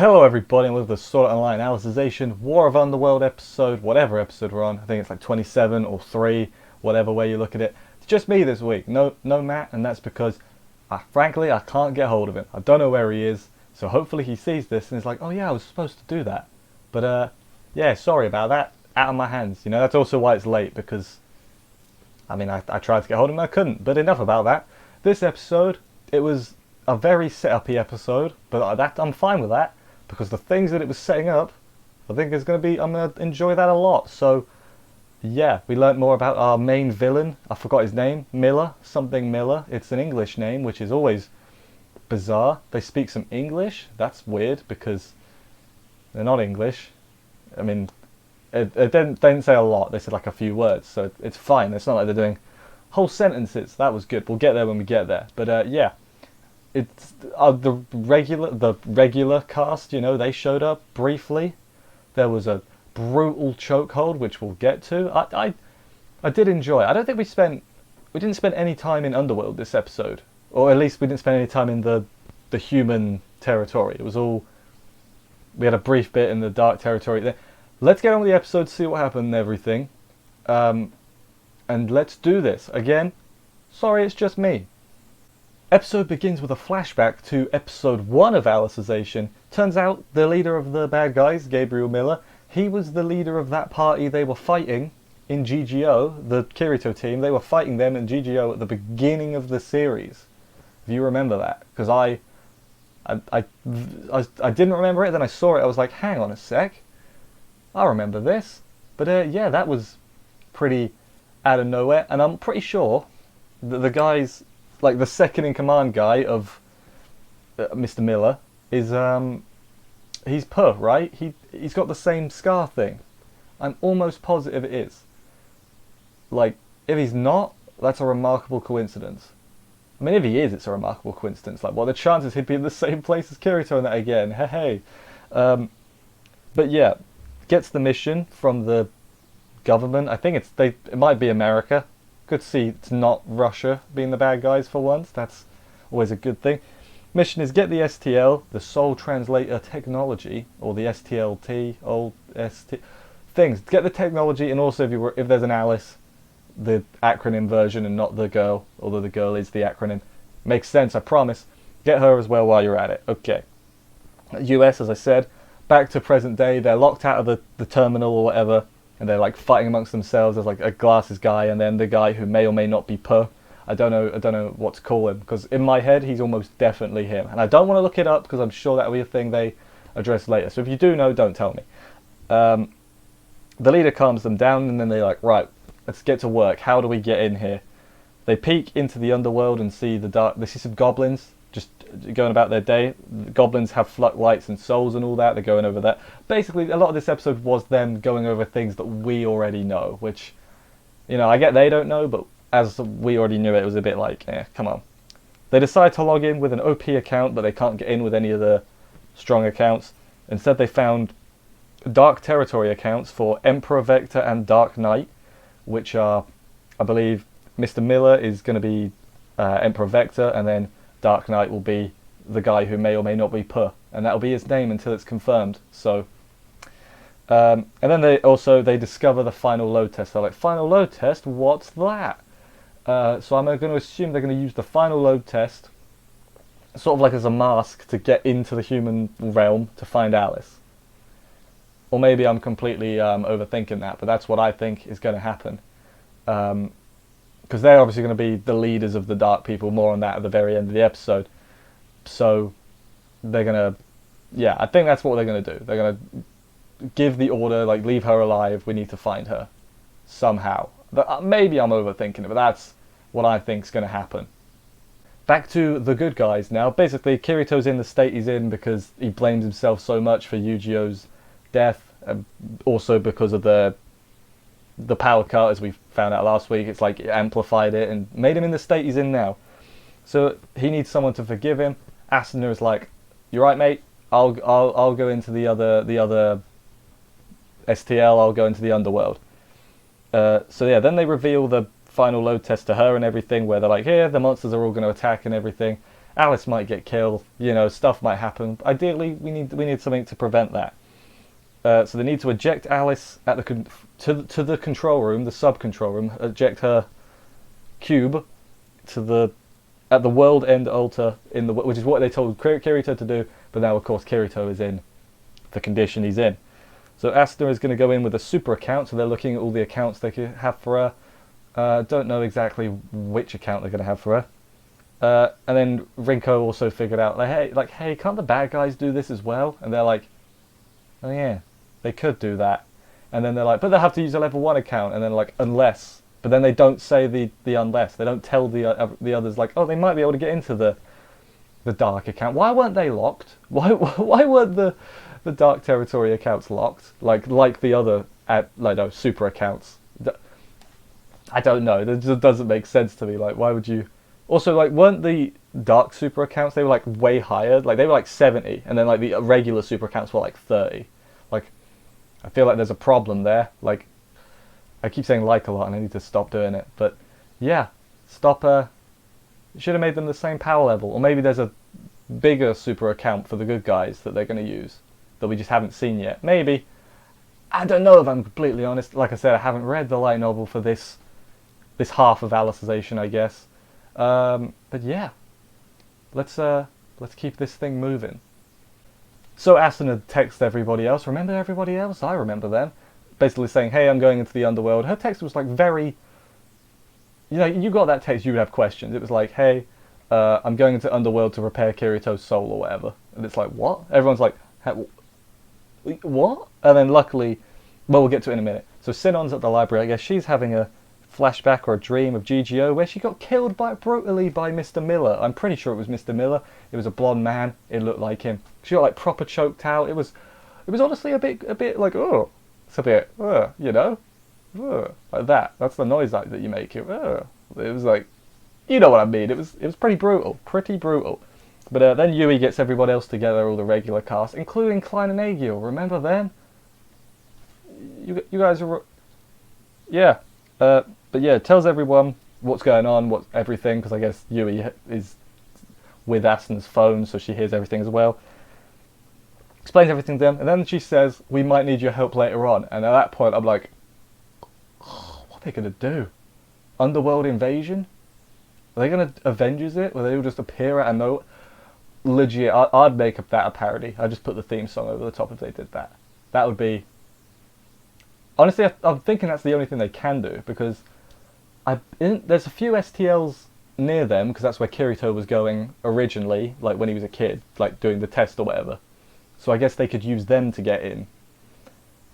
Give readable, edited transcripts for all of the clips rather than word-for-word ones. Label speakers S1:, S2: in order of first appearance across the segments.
S1: Hello everybody, and welcome to the Sword Art Online Alicization War of Underworld episode, whatever episode we're on. I think it's like 27 or 3, whatever way you look at it. It's just me this week, no Matt, and that's because, frankly, I can't get hold of him. I don't know where he is, so hopefully he sees this and is like, oh yeah, I was supposed to do that. But yeah, sorry about that, out of my hands. You know, that's also why it's late, because, I mean, I tried to get hold of him, I couldn't. But enough about that. This episode, it was a very set-up-y episode, but I'm fine with that. Because the things that it was setting up, I think I'm going to enjoy that a lot. So, yeah, we learnt more about our main villain. I forgot his name. Miller. Something Miller. It's an English name, which is always bizarre. They speak some English. That's weird, because they're not English. I mean, it didn't say a lot. They said like a few words, so it's fine. It's not like they're doing whole sentences. That was good. We'll get there when we get there. But, yeah. It's the regular cast, you know, they showed up briefly. There was a brutal chokehold, which we'll get to. I did enjoy it. I don't think we didn't spend any time in Underworld this episode, or at least we didn't spend any time in the human territory. It was all, we had a brief bit in the dark territory there. Let's get on with the episode, see what happened and everything, and let's do this again. Sorry, it's just me. Episode begins with a flashback to episode 1 of Alicization. Turns out the leader of the bad guys, Gabriel Miller, he was the leader of that party they were fighting in GGO, the Kirito team. They were fighting them in GGO at the beginning of the series. If you remember that. Because I didn't remember it, then I saw it, I was like, hang on a sec. I remember this. But yeah, that was pretty out of nowhere. And I'm pretty sure that the guys, like the second in command guy of Mr. Miller, is he's Puh, right? He's got the same scar thing. I'm almost positive it is. Like, if he's not, that's a remarkable coincidence. I mean, if he is, it's a remarkable coincidence. Like, what are the chances he'd be in the same place as Kirito and that again? Hey. But yeah, gets the mission from the government. I think it might be America. Good to see it's not Russia being the bad guys for once. That's always a good thing. Mission is get the STL, the Soul Translator Technology, or the STLT, old ST things. Get the technology, and also if there's an Alice, the acronym version and not the girl, although the girl is the acronym. Makes sense, I promise. Get her as well while you're at it. Okay. US, as I said, back to present day. They're locked out of the terminal or whatever. And they're like fighting amongst themselves. There's like a glasses guy, and then the guy who may or may not be Puh. I don't know what to call him, because in my head he's almost definitely him. And I don't want to look it up because I'm sure that'll be a thing they address later. So if you do know, don't tell me. The leader calms them down, and then they're like, right, let's get to work. How do we get in here? They peek into the underworld and see they see some goblins just going about their day. The goblins have floodlights and souls and all that. They're going over that. Basically, a lot of this episode was them going over things that we already know, which, you know, I get they don't know, but as we already knew it was a bit like, come on. They decide to log in with an OP account, but they can't get in with any of the strong accounts. Instead, they found Dark Territory accounts for Emperor Vector and Dark Knight, which are, I believe, Mr. Miller is going to be Emperor Vector, and then Dark Knight will be the guy who may or may not be Puh, and that'll be his name until it's confirmed. So, and then they discover the final load test. They're like, final load test? What's that? So I'm going to assume they're going to use the final load test, sort of like as a mask to get into the human realm to find Alice. Or maybe I'm completely overthinking that, but that's what I think is going to happen. Because they're obviously going to be the leaders of the dark people. More on that at the very end of the episode. So they're going to, yeah, I think that's what they're going to do. They're going to give the order, like, leave her alive, we need to find her somehow. But maybe I'm overthinking it, but that's what I think is going to happen. Back to the good guys now. Basically, Kirito's in the state he's in because he blames himself so much for Yu-Gi-Oh's death, also because of the power cut, as we found out last week. It's like it amplified it and made him in the state he's in now. So he needs someone to forgive him. Asuna is like, "You're right, mate. I'll go into the other STL. I'll go into the underworld." So yeah, then they reveal the final load test to her and everything, where they're like, "Here, the monsters are all going to attack and everything." Alice might get killed, you know, stuff might happen. Ideally, we need something to prevent that. So they need to eject Alice at to the control room, the sub control room. Eject her cube to the at the world end altar which is what they told Kirito to do. But now, of course, Kirito is in the condition he's in. So Asuna is going to go in with a super account. So they're looking at all the accounts they could have for her. Don't know exactly which account they're going to have for her. And then Rinko also figured out, hey, can't the bad guys do this as well? And they're like, oh yeah, they could do that. And then they're like, but they'll have to use a level 1 account. And then like, unless. But then they don't say the unless. They don't tell the others like, oh, they might be able to get into the dark account. Why weren't they locked? Why weren't the dark territory accounts locked? Like the other super accounts. I don't know. It just doesn't make sense to me. Like, why would you? Also, like, weren't the dark super accounts, they were like way higher? Like, they were like 70, and then like the regular super accounts were like 30. Like, I feel like there's a problem there. Like, I keep saying like a lot, and I need to stop doing it. But yeah, stop. Should have made them the same power level, or maybe there's a bigger super account for the good guys that they're going to use that we just haven't seen yet. Maybe. I don't know if I'm completely honest. Like I said, I haven't read the light novel for this half of Alicization, I guess. But yeah, let's keep this thing moving. So Asuna texts everybody else. Remember everybody else? I remember them. Basically saying, hey, I'm going into the Underworld. Her text was like very... You know, you got that text, you would have questions. It was like, hey, I'm going into Underworld to repair Kirito's soul or whatever. And it's like, what? Everyone's like, what? And then luckily, well, we'll get to it in a minute. So Sinon's at the library. I guess she's having a flashback or a dream of GGO where she got killed brutally by Mr. Miller. I'm pretty sure it was Mr. Miller. It was a blonde man. It looked like him. She got like proper choked out. It was honestly a bit like, oh, it's a bit, you know, like that. That's the noise that you make. It was like, you know what I mean. It was pretty brutal, But then Yui gets everybody else together, all the regular cast, including Klein and Aegil. Remember them? You guys are, yeah. But yeah, tells everyone what's going on, everything, because I guess Yui is with Asuna's phone, so she hears everything as well. Explains everything to them, and then she says, we might need your help later on. And at that point, I'm like, oh, what are they going to do? Underworld invasion? Are they going to Avengers it? Will they all just appear out of nowhere? Legit, I'd make up that a parody. I'd just put the theme song over the top if they did that. That would be... Honestly, I'm thinking that's the only thing they can do, because there's a few STLs near them, because that's where Kirito was going originally, like when he was a kid, like doing the test or whatever. So I guess they could use them to get in.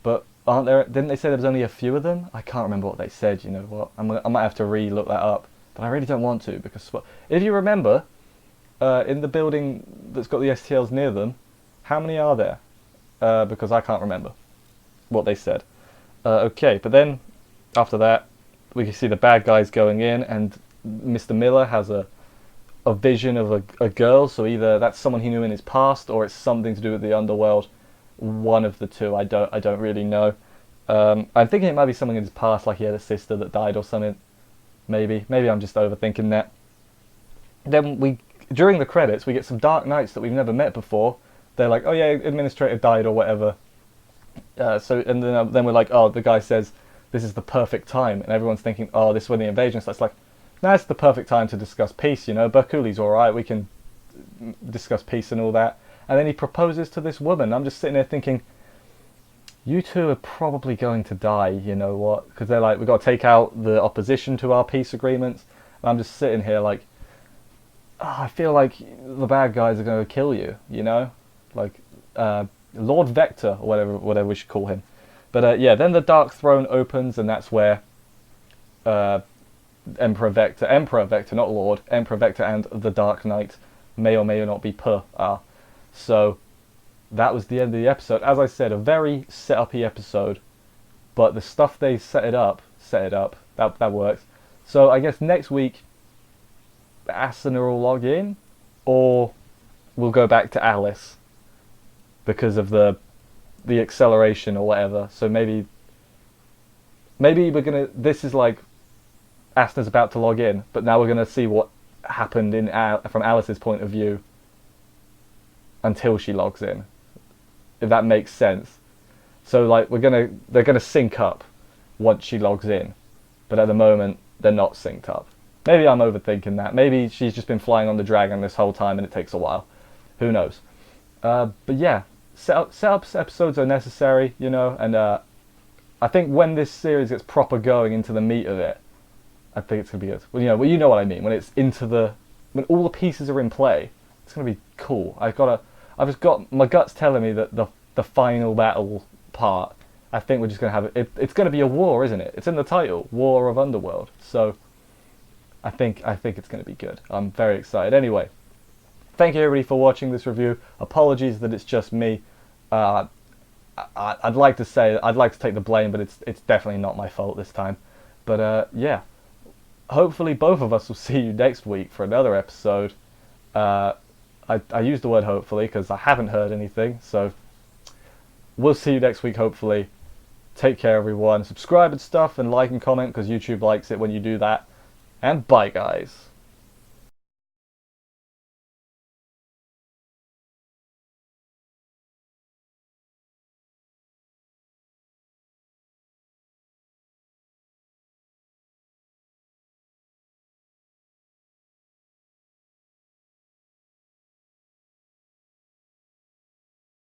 S1: But aren't there? Didn't they say there was only a few of them? I can't remember what they said. You know what? I might have to re-look that up, but I really don't want to, because if you remember, in the building that's got the STLs near them, how many are there? Because I can't remember what they said. Okay, but then after that, we can see the bad guys going in, and Mr. Miller has a vision of a girl. So either that's someone he knew in his past, or it's something to do with the Underworld. One of the two. I don't really know. I'm thinking it might be something in his past, like he had a sister that died or something. Maybe I'm just overthinking that. Then during the credits, we get some Dark Knights that we've never met before. They're like, oh yeah, administrator died or whatever. And then we're like, oh, the guy says this is the perfect time, and everyone's thinking, oh, this is when the invasion starts. Like, no, it's the perfect time to discuss peace. You know, Berkuli's all right. We can discuss peace and all that. And then he proposes to this woman. I'm just sitting there thinking, you two are probably going to die. You know what? Because they're like, we've got to take out the opposition to our peace agreements. And I'm just sitting here like, oh, I feel like the bad guys are going to kill you. You know, like. Lord Vector, or whatever we should call him. But yeah, then the Dark Throne opens, and that's where Emperor Vector, not Lord, Emperor Vector and the Dark Knight may or may not be are. So that was the end of the episode. As I said, a very set-up-y episode, but the stuff they set it up, that works. So I guess next week, Asuna will log in, or we'll go back to Alice, because of the acceleration or whatever. So maybe we're gonna. This is like Asuna's about to log in, but now we're gonna see happened from Alice's point of view until she logs in, if that makes sense. So like they're gonna sync up once she logs in, but at the moment they're not synced up. Maybe I'm overthinking that. Maybe she's just been flying on the dragon this whole time and it takes a while. Who knows? But yeah, setup episodes are necessary, you know, and I think when this series gets proper going into the meat of it, I think it's gonna be good. Well, you know what I mean. When it's when all the pieces are in play, it's gonna be cool. I've just got my gut's telling me that the final battle part, I think we're just gonna have it. It's gonna be a war, isn't it? It's in the title, War of Underworld. So I think it's gonna be good. I'm very excited. Anyway, thank you everybody for watching this review. Apologies that it's just me. I'd like to say I'd like to take the blame, but it's definitely not my fault this time. But yeah, hopefully both of us will see you next week for another episode. I use the word hopefully because I haven't heard anything, so we'll see you next week hopefully. Take care everyone. Subscribe and stuff and like and comment because YouTube likes it when you do that. And bye guys.